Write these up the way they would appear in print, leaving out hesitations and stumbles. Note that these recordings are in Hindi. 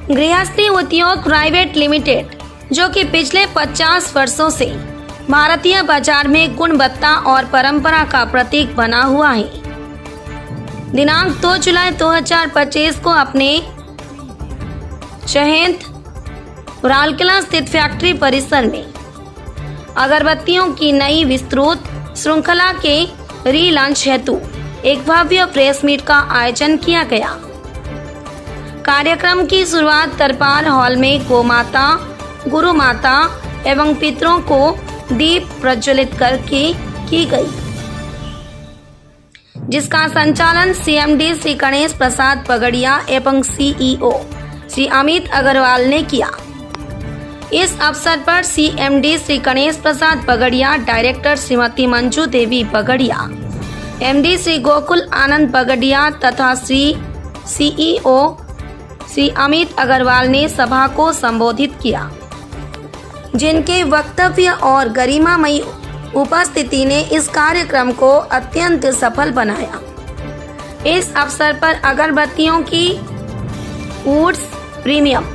गृहस्थी उद्योग प्राइवेट लिमिटेड, जो कि पिछले 50 वर्षों से भारतीय बाजार में गुणवत्ता और परंपरा का प्रतीक बना हुआ है, दिनांक 2 जुलाई 2025 को अपने शहद रालकेला स्थित फैक्ट्री परिसर में अगरबत्तियों की नई विस्तृत श्रृंखला के री-लॉन्च हेतु एक भव्य प्रेस मीट का आयोजन किया गया। कार्यक्रम की शुरुआत दरबार हॉल में गोमाता, गुरु माता एवं पितरों को दीप प्रज्वलित करके की गई, जिसका संचालन सीएमडी श्री गणेश प्रसाद पगड़िया एवं सीईओ श्री अमित अग्रवाल ने किया। इस अवसर पर सीएमडी श्री गणेश प्रसाद पगड़िया, डायरेक्टर श्रीमती मंजू देवी पगड़िया, एमडी श्री गोकुल आनंद पगड़िया तथा सीईओ श्री अमित अग्रवाल ने सभा को संबोधित किया, जिनके वक्तव्य और गरिमामयी उपस्थिति ने इस कार्यक्रम को अत्यंत सफल बनाया। इस अवसर पर अगरबत्तियों की woods premium,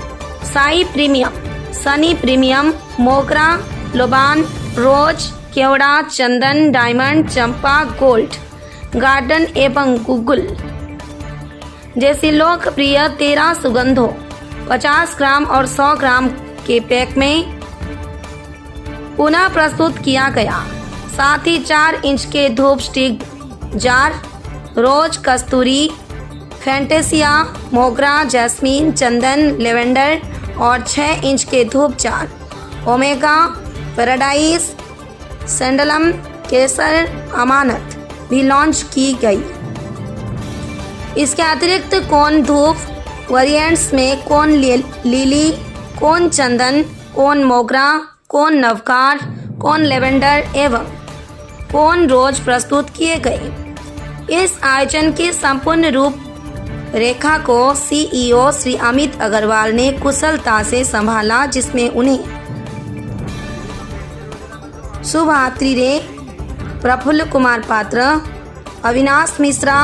Sai premium, sunny premium, मोगरा, लोबान, रोज, केवड़ा, चंदन, डायमंड, चंपा, गोल्ड, गार्डन एवं गुगुल जैसी लोकप्रिय 13 सुगंधों 50 ग्राम और 100 ग्राम के पैक में पुनः प्रस्तुत किया गया। साथ ही 4 इंच के धूप स्टिक जार, रोज, कस्तूरी, फैंटेसिया, मोगरा, जैस्मीन, चंदन, लेवेंडर और 6 इंच के धूप जार, ओमेगा, पैराडाइज, सैंडलम, केसर, अमानत भी लॉन्च की गई। इसके अतिरिक्त कोन धूप वेरिएंट्स में कोन लिली, कोन चंदन, कोन मोगरा, कोन नवकार, कोन लेवेंडर एवं कोन रोज प्रस्तुत किए गए। इस आयोजन की संपूर्ण रूप रेखा को सीईओ श्री अमित अग्रवाल ने कुशलता से संभाला, जिसमें उन्हें सुभात्री रे, प्रफुल्ल कुमार पात्र, अविनाश मिश्रा,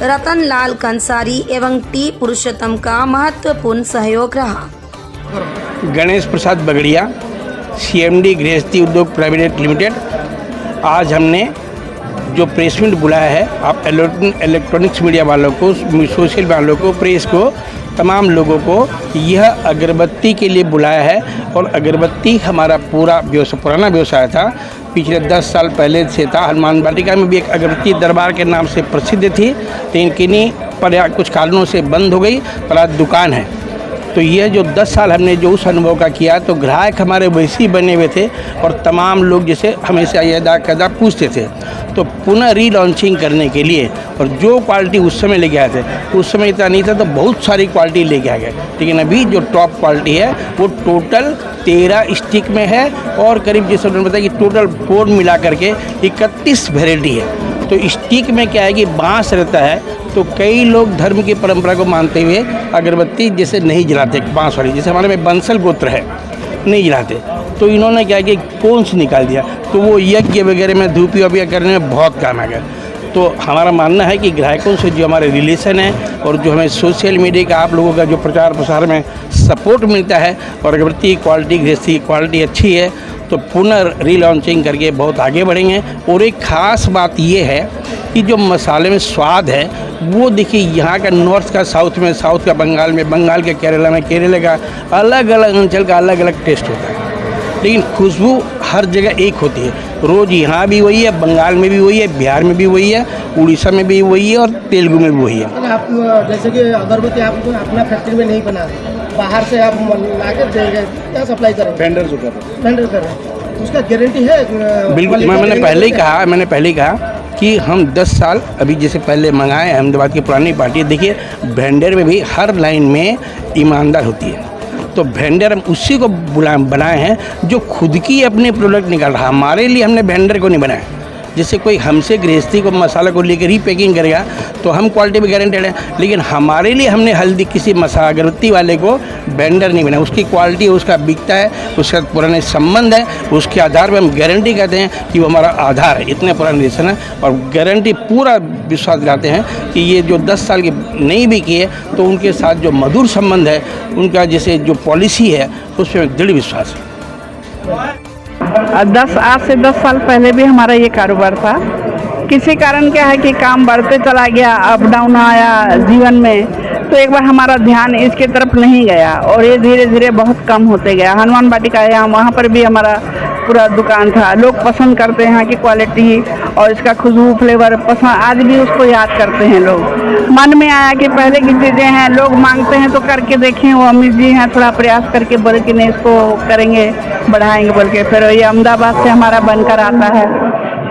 रतन लाल कंसारी एवं टी पुरुषोत्तम का महत्वपूर्ण सहयोग रहा। गणेश प्रसाद बगड़िया, सीएमडी गृहस्थी उद्योग प्राइवेट लिमिटेड, आज हमने जो प्रेस मीट बुलाया है, आप इलेक्ट्रॉनिक्स मीडिया वालों को, सोशल वालों को, प्रेस को, तमाम लोगों को यह अगरबत्ती के लिए बुलाया है। और अगरबत्ती हमारा पूरा पुराना व्यवसाय था, पिछले 10 साल पहले से था। हनुमान वाटिका में भी एक अगरबत्ती दरबार के नाम से प्रसिद्ध थी, लेकिन किन्हीं पर कुछ कारणों से बंद हो गई, पर आज दुकान है। तो यह जो 10 साल हमने जो उस अनुभव का किया, तो ग्राहक हमारे वैसे ही बने हुए थे और तमाम लोग जैसे हमेशा यदा कदा पूछते थे। तो पुनः रीलॉन्चिंग करने के लिए, और जो क्वालिटी उस समय लेके आए थे, उस समय इतना नहीं था, तो बहुत सारी क्वालिटी लेके आ गए। लेकिन अभी जो टॉप क्वालिटी है वो टोटल 13 स्टिक में है और करीब जैसे उन्होंने बताया कि टोटल 4 मिला करके 31 वेराइटी है। तो स्टिक में क्या है कि बांस रहता है, तो कई लोग धर्म की परंपरा को मानते हुए अगरबत्ती जैसे नहीं जलाते, बांस वाली, जैसे हमारे में बंसल गोत्र है, नहीं जलाते। तो इन्होंने क्या कि कौन सी निकाल दिया, तो वो यज्ञ वगैरह में धूपी वूपी करने में बहुत काम आ गया। तो हमारा मानना है कि ग्राहकों से जो हमारे रिलेशन है और जो हमें सोशल मीडिया का आप लोगों का जो प्रचार प्रसार में सपोर्ट मिलता है, और अगरबत्ती की क्वालिटी, गृहस्थी की क्वालिटी अच्छी है, तो पुनः रीलॉन्चिंग करके बहुत आगे बढ़ेंगे। और एक ख़ास बात ये है कि जो मसाले में स्वाद है वो देखिए, यहाँ का नॉर्थ का साउथ में, साउथ का बंगाल में, बंगाल के केरला में, केरला का अलग अलग अंचल का अलग अलग टेस्ट होता है, लेकिन खुशबू हर जगह एक होती है। रोज़ यहाँ भी वही है, बंगाल में भी वही है, बिहार में भी वही है, उड़ीसा में भी वही है और तेलुगु में भी वही है। आप जैसे कि अगरबत्ती आप अपना फैक्ट्री में नहीं बना, बाहर से आप ला के देंगे, क्या सप्लाई करें? वेंडर जो कर रहे हैं, उसका गारंटी है? बिल्कुल, मैंने पहले ही कहा कि हम 10 साल अभी जैसे पहले मंगाए, अहमदाबाद की पुरानी पार्टी, देखिए वेंडर में भी हर लाइन में ईमानदार होती है। तो वेंडर हम उसी को बनाए हैं जो खुद की अपने प्रोडक्ट निकाल रहा है। हमारे लिए हमने वेंडर को नहीं बनाया, जैसे कोई हमसे गृहस्थी को मसाला को लेकर ही पैकिंग करेगा तो हम क्वालिटी में गारंटेड है, लेकिन हमारे लिए हमने हल्दी किसी मसाला अगरबत्ती वाले को वेंडर नहीं बना। उसकी क्वालिटी उसका बिकता है, उसका पुराने संबंध है, उसके आधार पर हम गारंटी कहते हैं कि वो हमारा आधार है। इतने पुराने रिलेशन है और गारंटी पूरा विश्वास दिलाते हैं कि ये जो 10 साल की नहीं भी किए तो उनके साथ जो मधुर संबंध है, उनका जैसे जो पॉलिसी है उस पर दृढ़ विश्वास है। आज से 10 साल पहले भी हमारा ये कारोबार था। किसी कारण क्या है कि काम बढ़ते चला गया, अप डाउन आया जीवन में, तो एक बार हमारा ध्यान इसके तरफ नहीं गया और ये धीरे धीरे बहुत कम होते गया। हनुमान वाटिका है, वहाँ पर भी हमारा पूरा दुकान था। लोग पसंद करते हैं यहाँ की क्वालिटी और इसका खुशबू फ्लेवर पसंद, आज भी उसको याद करते हैं लोग। मन में आया कि पहले की चीज़ें हैं, लोग मांगते हैं तो करके देखें। वो अमित जी हैं, थोड़ा प्रयास करके बोले कि नहीं इसको करेंगे, बढ़ाएंगे बोल के। फिर ये अहमदाबाद से हमारा बनकर आता है,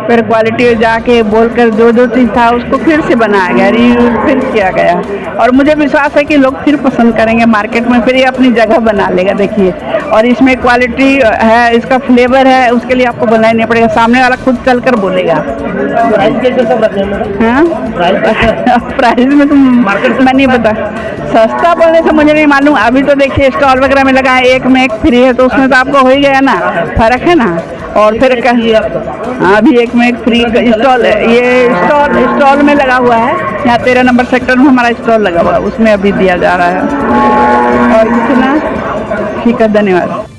फिर क्वालिटी जाके बोलकर जो चीज़ था उसको फिर से बनाया गया, रियूज फिर किया गया और मुझे विश्वास है कि लोग फिर पसंद करेंगे मार्केट में, फिर ये अपनी जगह बना लेगा। देखिए, और इसमें क्वालिटी है, इसका फ्लेवर है, उसके लिए आपको बनाना नहीं पड़ेगा, सामने वाला खुद चल कर बोलेगा। प्राइस कैसे सब रखते हैं? हाँ, प्राइस में तो मैं नहीं बता, सस्ता बोलने से मुझे नहीं मालूम। अभी तो देखिए स्टॉल वगैरह में लगा है, एक में एक फ्री है, तो उसमें तो आपको हो ही गया ना, फर्क है ना। और फिर हाँ, अभी एक में एक फ्री स्टॉल, ये स्टॉल में लगा हुआ है। यहाँ 13 नंबर सेक्टर में हमारा स्टॉल लगा हुआ है, उसमें अभी दिया जा रहा है। और कुछ ना, ठीक है, धन्यवाद।